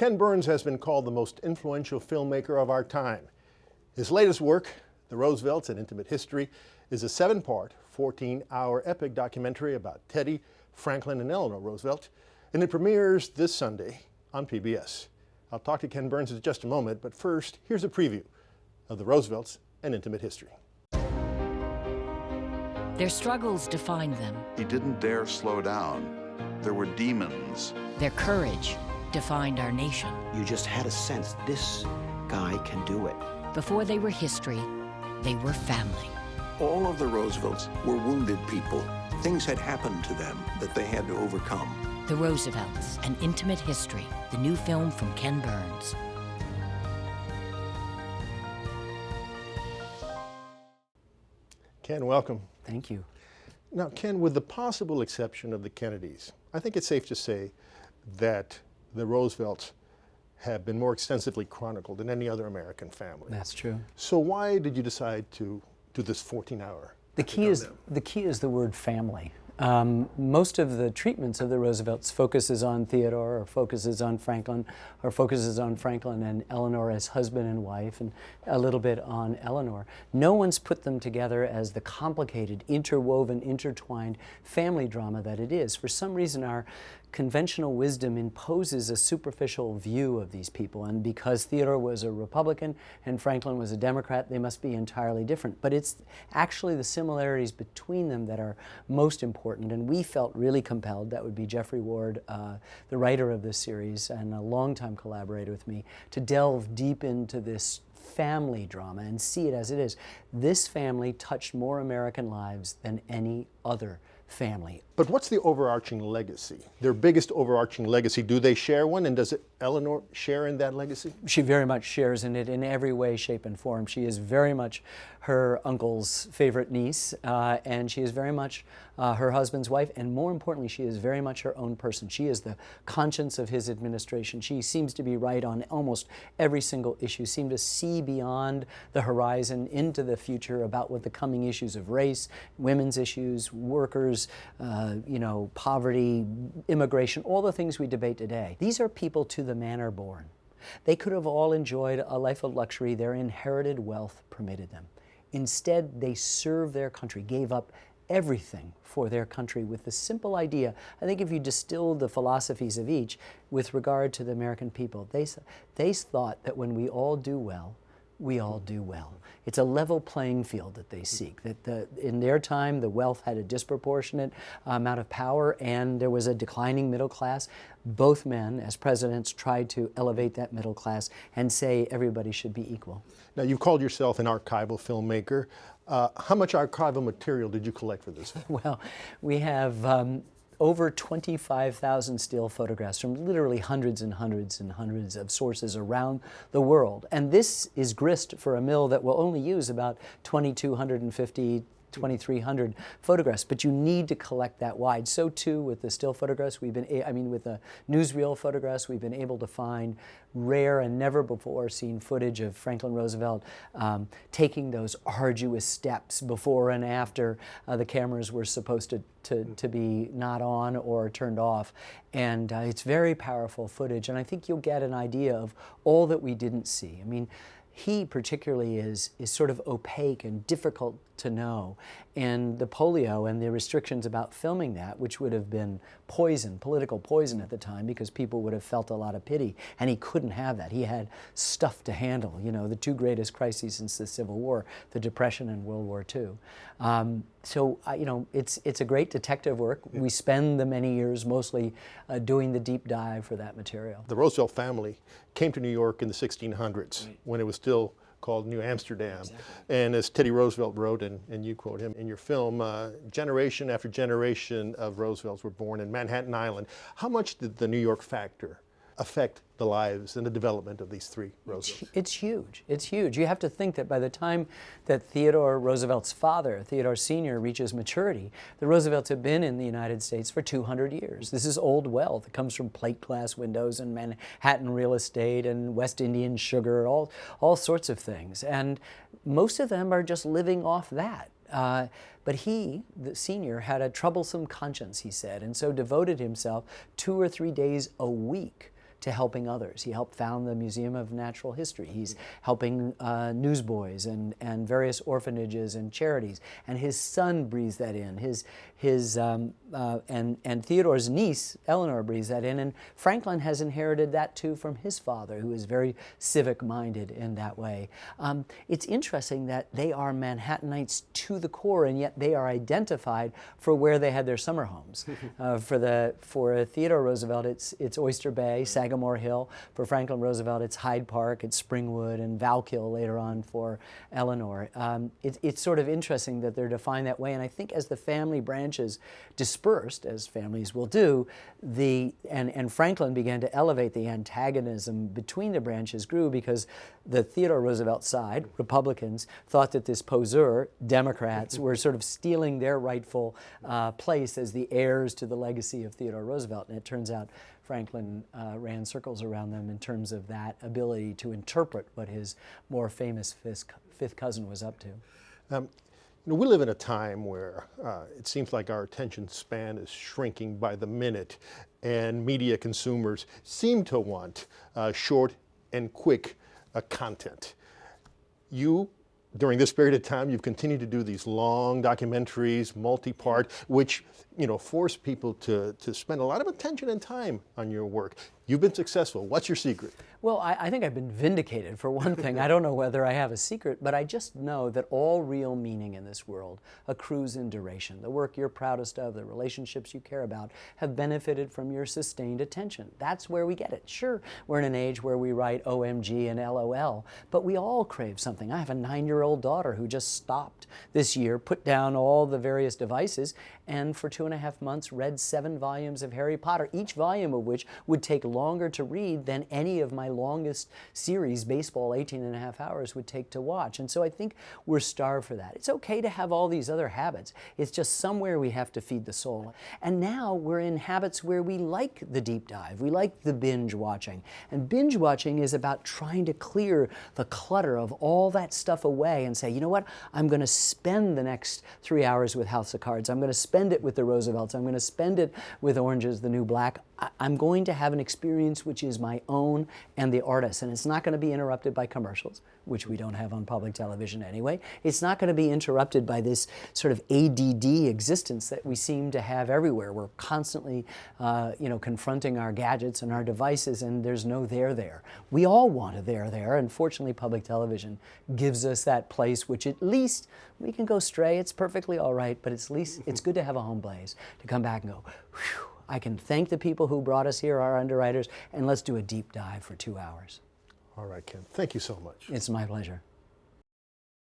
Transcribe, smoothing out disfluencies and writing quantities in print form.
Ken Burns has been called the most influential filmmaker of our time. His latest work, The Roosevelts, An Intimate History, is a 7-part, 14-hour epic documentary about Teddy, Franklin, and Eleanor Roosevelt, and it premieres this Sunday on PBS. I'll talk to Ken Burns in just a moment, but first, here's a preview of The Roosevelts, An Intimate History. Their struggles defined them. He didn't dare slow down. There were demons. Their courage defined our nation. You just had a sense this guy can do it. Before they were history, they were family. All of the Roosevelts were wounded people. Things had happened to them that they had to overcome. The Roosevelts, An Intimate History, the new film from Ken Burns. Ken, welcome. Thank you. Now, Ken, with the possible exception of the Kennedys, I think it's safe to say that the Roosevelts have been more extensively chronicled than any other American family. That's true. So why did you decide to do this 14-hour? The key is the word family. Most of the treatments of the Roosevelts focuses on Theodore, or focuses on Franklin, or focuses on Franklin and Eleanor as husband and wife, and a little bit on Eleanor. No one's put them together as the complicated, interwoven, intertwined family drama that it is. For some reason, our conventional wisdom imposes a superficial view of these people, and because Theodore was a Republican and Franklin was a Democrat, they must be entirely different. But it's actually the similarities between them that are most important, and we felt really compelled, that would be Jeffrey Ward, the writer of this series and a longtime collaborator with me, to delve deep into this family drama and see it as it is. This family touched more American lives than any other family. But what's the overarching legacy? Their biggest overarching legacy, do they share one, and does Eleanor share in that legacy? She very much shares in it in every way, shape, and form. She is very much her uncle's favorite niece, and she is very much her husband's wife, and more importantly, she is very much her own person. She is the conscience of his administration. She seems to be right on almost every single issue, seem to see beyond the horizon into the future about what the coming issues of race, women's issues, workers, poverty, immigration, all the things we debate today. These are people to the manor born. They could have all enjoyed a life of luxury. Their inherited wealth permitted them. Instead, they served their country, gave up everything for their country with the simple idea. I think if you distilled the philosophies of each with regard to the American people, they thought that when we all do well, we all do well. It's a level playing field that they seek, that in their time the wealth had a disproportionate amount of power and there was a declining middle class. Both men, as presidents, tried to elevate that middle class and say everybody should be equal. Now, you've called yourself an archival filmmaker. How much archival material did you collect for this? Well, we have over 25,000 still photographs from literally hundreds and hundreds and hundreds of sources around the world. And this is grist for a mill that will only use about 2,250, 2,300 photographs, but you need to collect that wide. So too with the still photographs, with the newsreel photographs, we've been able to find rare and never before seen footage of Franklin Roosevelt taking those arduous steps before and after the cameras were supposed to be not on or turned off. And it's very powerful footage, and I think you'll get an idea of all that we didn't see. I mean, he particularly is sort of opaque and difficult to know. And the polio and the restrictions about filming that, which would have been poison, political poison at the time, because people would have felt a lot of pity, and he couldn't have that. He had stuff to handle, the two greatest crises since the Civil War, the Depression and World War II. It's a great detective work. We spend the many years mostly doing the deep dive for that material. The Roosevelt family came to New York in the 1600s, when it was still called New Amsterdam. Exactly. And as Teddy Roosevelt wrote, and you quote him in your film, generation after generation of Roosevelts were born in Manhattan Island. How much did the New York factor affect the lives and the development of these three Roosevelts? It's huge. It's huge. You have to think that by the time that Theodore Roosevelt's father, Theodore Sr., reaches maturity, the Roosevelts have been in the United States for 200 years. This is old wealth. It comes from plate glass windows and Manhattan real estate and West Indian sugar, all sorts of things. And most of them are just living off that. But he, the senior, had a troublesome conscience, he said, and so devoted himself 2 or 3 days a week to helping others. He helped found the Museum of Natural History. He's helping newsboys and various orphanages and charities. And his son breathes that in. And Theodore's niece, Eleanor, breathes that in. And Franklin has inherited that too from his father, who is very civic-minded in that way. It's interesting that they are Manhattanites to the core, and yet they are identified for where they had their summer homes. For Theodore Roosevelt, it's Oyster Bay, Sagamore Hill. For Franklin Roosevelt, it's Hyde Park, it's Springwood, and Valkill later on for Eleanor. It's sort of interesting that they're defined that way, and I think as the family branches dispersed, as families will do, and Franklin began to elevate, the antagonism between the branches grew because the Theodore Roosevelt side, Republicans, thought that this poseur, Democrats, were sort of stealing their rightful place as the heirs to the legacy of Theodore Roosevelt. And it turns out Franklin ran circles around them in terms of that ability to interpret what his more famous fifth cousin was up to. We live in a time where it seems like our attention span is shrinking by the minute, and media consumers seem to want short and quick content. You, during this period of time, you've continued to do these long documentaries, multi-part, which force people to spend a lot of attention and time on your work. You've been successful. What's your secret? Well, I think I've been vindicated for one thing. I don't know whether I have a secret, but I just know that all real meaning in this world accrues in duration. The work you're proudest of, the relationships you care about, have benefited from your sustained attention. That's where we get it. Sure, we're in an age where we write OMG and LOL, but we all crave something. I have a 9-year-old daughter who just stopped this year, put down all the various devices, and for 2.5 months read 7 volumes of Harry Potter, each volume of which would take longer to read than any of my longest series, baseball, 18.5 hours, would take to watch. And so I think we're starved for that. It's okay to have all these other habits. It's just somewhere we have to feed the soul. And now we're in habits where we like the deep dive. We like the binge watching. And binge watching is about trying to clear the clutter of all that stuff away and say, you know what, I'm going to spend the next 3 hours with House of Cards. I'm going to spend it with the Roosevelts. I'm going to spend it with Orange is the New Black. I'm going to have an experience which is my own and the artist, and it's not going to be interrupted by commercials, which we don't have on public television anyway. It's not going to be interrupted by this sort of ADD existence that we seem to have everywhere. We're constantly, confronting our gadgets and our devices, and there's no there. We all want a there, and fortunately public television gives us that place which at least we can go stray. It's perfectly all right, but at least it's good to have a home blaze, to come back and go, whew, I can thank the people who brought us here, our underwriters, and let's do a deep dive for 2 hours. All right, Ken. Thank you so much. It's my pleasure.